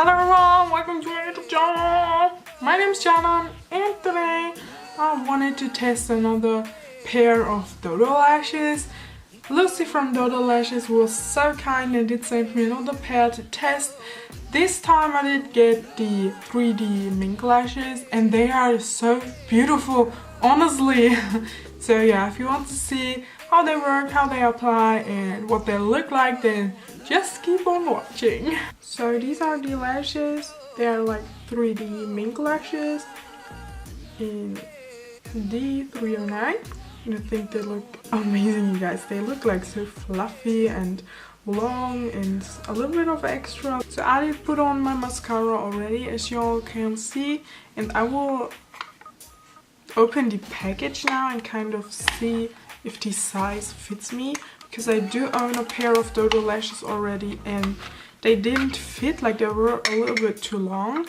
Hello everyone, welcome to my YouTube channel. My name is Shannon and today I wanted to test another pair of DODOLASHES. Lucy from DODOLASHES was so kind and did send me another pair to test. This time I did get the 3D Minklashes and they are so beautiful, honestly. So yeah, if you want to see how they work, how they apply and what they look like, then just keep on watching. So these are the lashes. They are like 3D Minklashes in D309. And I think they look amazing, you guys. They look like so fluffy and long and a little bit of extra. So I did put on my mascara already, as you all can see, and I will open the package now and kind of see if the size fits me, because I do own a pair of DODOLASHES already and they didn't fit, like they were a little bit too long,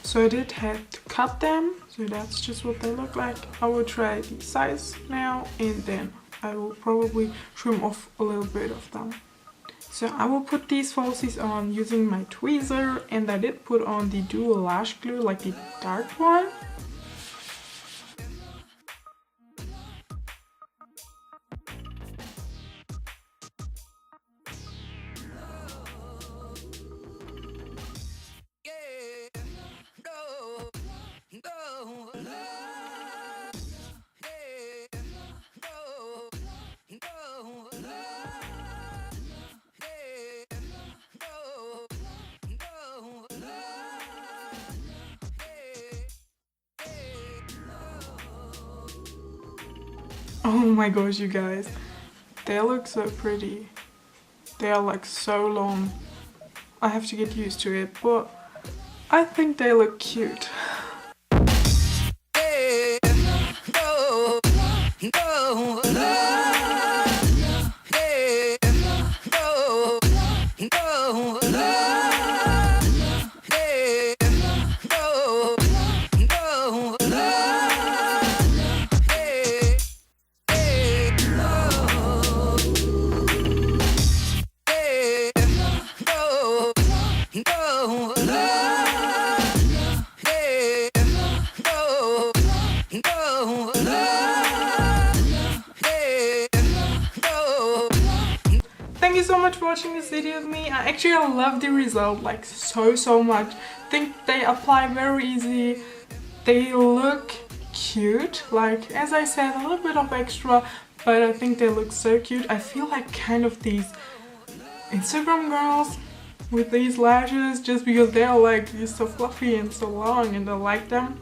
so I did have to cut them. So that's just what they look like. I will try the size now and then I will probably trim off a little bit of them. So I will put these falsies on using my tweezer, and I did put on the dual lash glue, like the dark one. Oh my gosh, you guys, they look so pretty. They are like so long. I have to get used to it, but I think they look cute. Thank you so much for watching this video with me. I actually love the result like so much. I think they apply very easy. They look cute, like as I said, a little bit of extra, but I think they look so cute. I feel like kind of these Instagram girls with these lashes, just because they're like so fluffy and so long and I like them.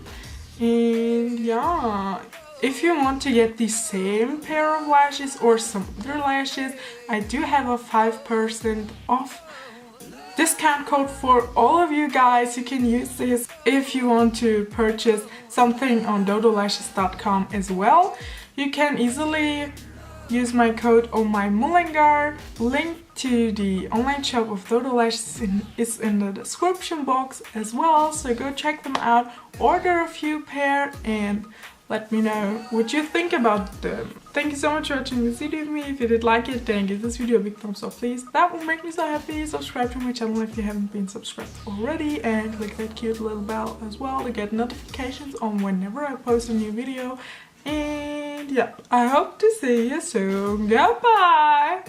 And yeah, if you want to get the same pair of lashes or some other lashes, I do have a 5% off discount code for all of you guys. You can use this if you want to purchase something on dodolashes.com as well. You can easily use my code ohmymullingar. Link to the online shop of DODOLASHES is in the description box as well, so go check them out, order a few pair and let me know what you think about them. Thank you so much for watching this video with me. If you did like it, then give this video a big thumbs up please. That will make me so happy. Subscribe to my channel if you haven't been subscribed already, and click that cute little bell as well to get notifications on whenever I post a new video. And yeah, I hope to see you soon. Goodbye!